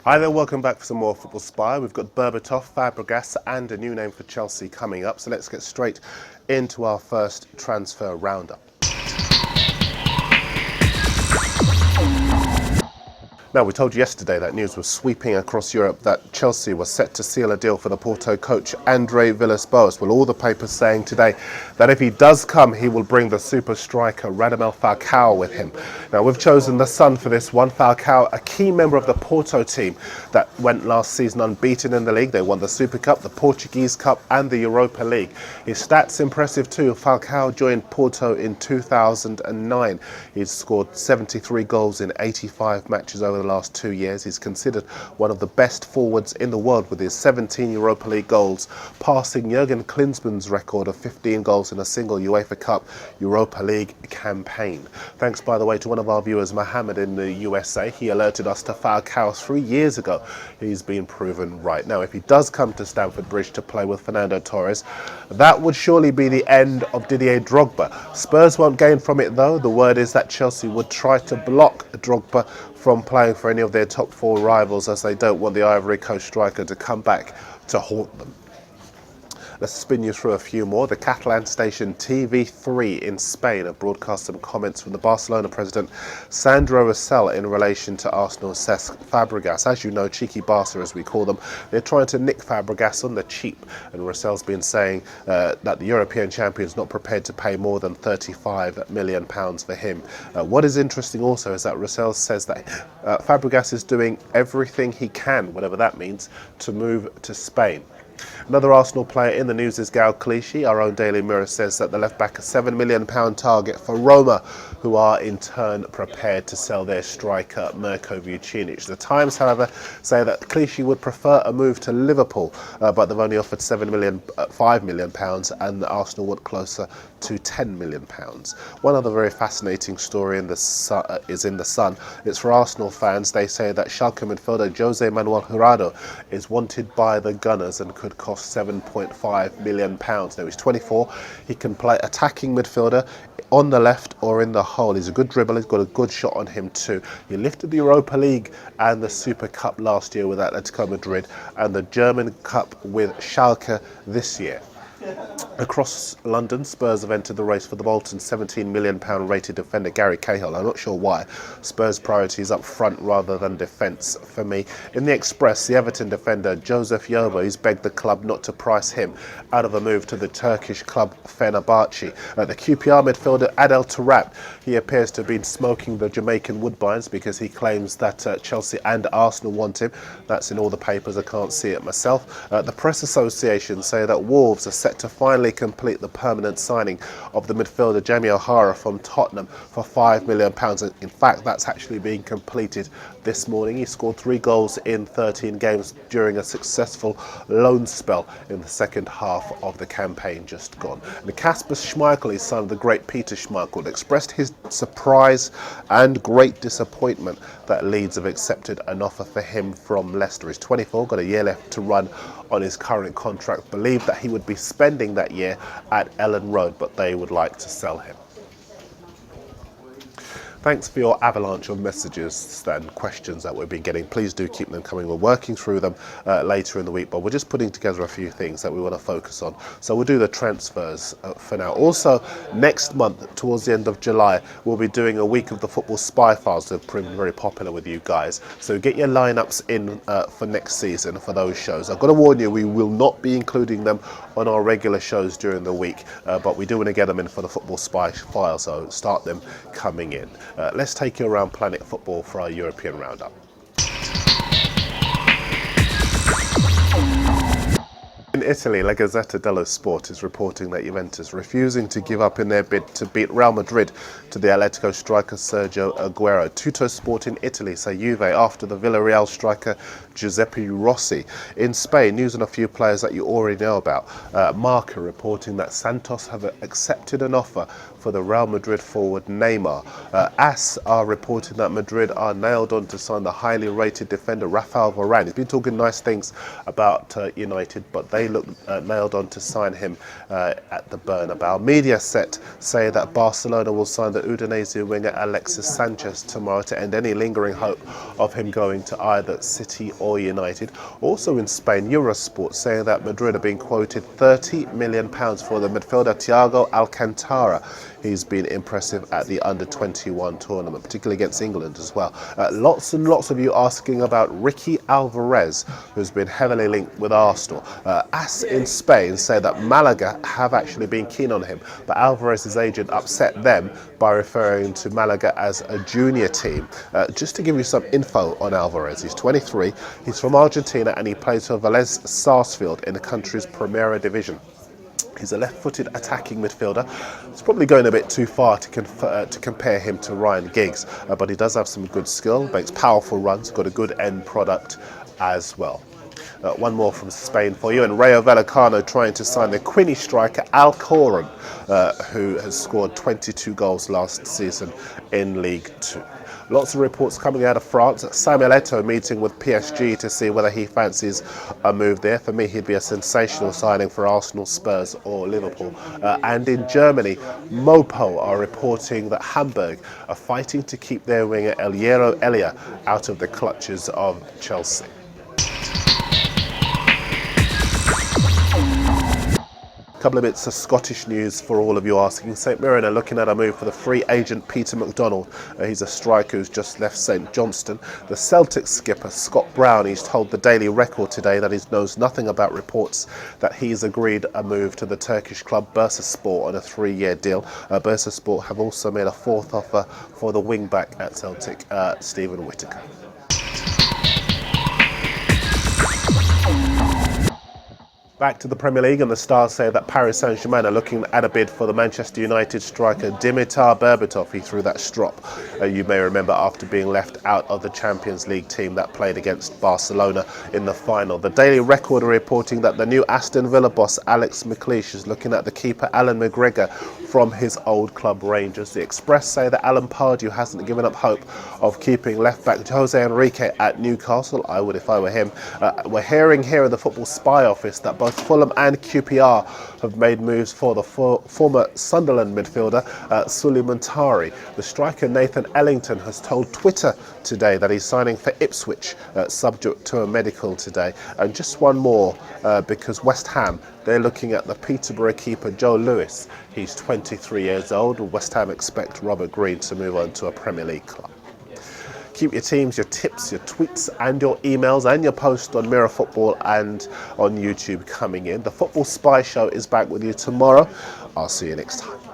Hi there, welcome back for some more Football Spy. We've got Berbatov, Fabregas and a new name for Chelsea coming up. So let's get straight into our first transfer roundup. Now, we told you yesterday that news was sweeping across Europe that Chelsea was set to seal a deal for the Porto coach Andre Villas-Boas. Well, all the papers saying today that if he does come, he will bring the super striker Radamel Falcao with him. Now, we've chosen the Sun for this one. Falcao, a key member of the Porto team that went last season unbeaten in the league. They won the Super Cup, the Portuguese Cup and the Europa League. His stats impressive too. Falcao joined Porto in 2009. He's scored 73 goals in 85 matches over the last 2 years. He's considered one of the best forwards in the world with his 17 Europa League goals, passing Jurgen Klinsmann's record of 15 goals in a single UEFA Cup Europa League campaign. Thanks, by the way, to one of our viewers, Mohammed in the USA. He alerted us to Falcao 3 years ago. He's been proven right. Now, if he does come to Stamford Bridge to play with Fernando Torres, that would surely be the end of Didier Drogba. Spurs won't gain from it though. The word is that Chelsea would try to block Drogba from playing for any of their top four rivals, as they don't want the Ivory Coast striker to come back to haunt them. Let's spin you through a few more. The Catalan station TV3 in Spain have broadcast some comments from the Barcelona president Sandro Rosell in relation to Arsenal's Cesc Fabregas. As you know, cheeky Barca as we call them, they're trying to nick Fabregas on the cheap, and Rosell's been saying that the European champion's not prepared to pay more than £35 million for him. What is interesting also is that Rosell says that Fabregas is doing everything he can, whatever that means, to move to Spain. Another Arsenal player in the news is Gail Clichy. Our own Daily Mirror says that the left-back a £7 million target for Roma, who are in turn prepared to sell their striker Mirko Vucinic. The Times, however, say that Clichy would prefer a move to Liverpool, but they've only offered £5 million, and Arsenal want closer to £10 million. One other very fascinating story is in the Sun. It's for Arsenal fans. They say that Schalke midfielder Jose Manuel Jurado is wanted by the Gunners and could cost £7.5 million. Now, he's 24. He can play attacking midfielder on the left or in the hole. He's a good dribbler. He's got a good shot on him too. He lifted the Europa League and the Super Cup last year with Atletico Madrid and the German Cup with Schalke this year. Across London, Spurs have entered the race for the Bolton £17 million rated defender Gary Cahill. I'm not sure why. Spurs' priority is up front rather than defence for me. In the Express, the Everton defender Joseph Yobo has begged the club not to price him out of a move to the Turkish club Fenerbahce. The QPR midfielder Adel Taarabt, he appears to have been smoking the Jamaican woodbines because he claims that Chelsea and Arsenal want him. That's in all the papers. I can't see it myself. The Press Association say that Wolves are set to finally complete the permanent signing of the midfielder Jamie O'Hara from Tottenham for £5 million. In fact, that's actually being completed this morning. He scored 3 goals in 13 games during a successful loan spell in the second half of the campaign just gone. And Kasper Schmeichel, his son of the great Peter Schmeichel, expressed his surprise and great disappointment that Leeds have accepted an offer for him from Leicester. He's 24, got a year left to run on his current contract. Believed that he would be spending that year at Ellen Road, but they would like to sell him. Thanks for your avalanche of messages and questions that we've been getting. Please do keep them coming. We're working through them later in the week, but we're just putting together a few things that we want to focus on. So we'll do the transfers for now. Also, next month, towards the end of July, we'll be doing a week of the Football Spy Files that have proven very popular with you guys. So get your lineups in for next season for those shows. I've got to warn you, we will not be including them on our regular shows during the week, but we do want to get them in for the Football Spy Files, so start them coming in. Let's take you around Planet Football for our European roundup. In Italy, La Gazzetta dello Sport is reporting that Juventus refusing to give up in their bid to beat Real Madrid to the Atletico striker Sergio Aguero. Tutto Sport in Italy say Juve, after the Villarreal striker Giuseppe Rossi. In Spain, news on a few players that you already know about. Marca reporting that Santos have accepted an offer for the Real Madrid forward Neymar. AS are reporting that Madrid are nailed on to sign the highly rated defender Rafael Varane. He's been talking nice things about United, but they look nailed on to sign him at the Bernabeu. Mediaset say that Barcelona will sign the Udinese winger Alexis Sanchez tomorrow to end any lingering hope of him going to either City or United. Also in Spain, Eurosport saying that Madrid are being quoted £30 million for the midfielder Thiago Alcantara. He's been impressive at the under-21 tournament, particularly against England as well. Lots and lots of you asking about Ricky Alvarez, who's been heavily linked with Arsenal. AS in Spain say that Malaga have actually been keen on him, but Alvarez's agent upset them by referring to Malaga as a junior team. Just to give you some info on Alvarez, he's 23, he's from Argentina, and he plays for Vélez Sarsfield in the country's Primera Division. He's a left-footed attacking midfielder. It's probably going a bit too far to compare him to Ryan Giggs, but he does have some good skill, makes powerful runs, got a good end product as well. One more from Spain for you, and Rayo Vallecano trying to sign the Quinny striker Alcoran, who has scored 22 goals last season in League 2. Lots of reports coming out of France. Samuel Eto'o meeting with PSG to see whether he fancies a move there. For me, he'd be a sensational signing for Arsenal, Spurs or Liverpool. And in Germany, Mopo are reporting that Hamburg are fighting to keep their winger El Hierro Elia out of the clutches of Chelsea. Couple of bits of Scottish news for all of you asking. St Mirren are looking at a move for the free agent Peter McDonald. He's a striker who's just left St Johnstone. The Celtic skipper Scott Brown, he's told the Daily Record today that he knows nothing about reports that he's agreed a move to the Turkish club Bursaspor on a 3-year deal. Bursaspor have also made a fourth offer for the wing-back at Celtic, Stephen Whittaker. Back to the Premier League, and the Stars say that Paris Saint-Germain are looking at a bid for the Manchester United striker Dimitar Berbatov. He threw that strop, you may remember, after being left out of the Champions League team that played against Barcelona in the final. The Daily Record are reporting that the new Aston Villa boss Allan Mcgregor is looking at the keeper Allan Mcgregor from his old club Rangers. The Express say that Alan Pardew hasn't given up hope of keeping left-back Jose Enrique at Newcastle. I would if I were him. We're hearing here in the Football Spy office that both Fulham and QPR have made moves for the former Sunderland midfielder Suleiman Tari. The striker Nathan Ellington has told Twitter today that he's signing for Ipswich, subject to a medical today. And just one more, because West Ham, they're looking at the Peterborough keeper Joe Lewis. He's 23 years old. West Ham expect Robert Green to move on to a Premier League club. Keep your teams, your tips, your tweets and your emails and your posts on Mirror Football and on YouTube coming in. The Football Spy Show is back with you tomorrow. I'll see you next time.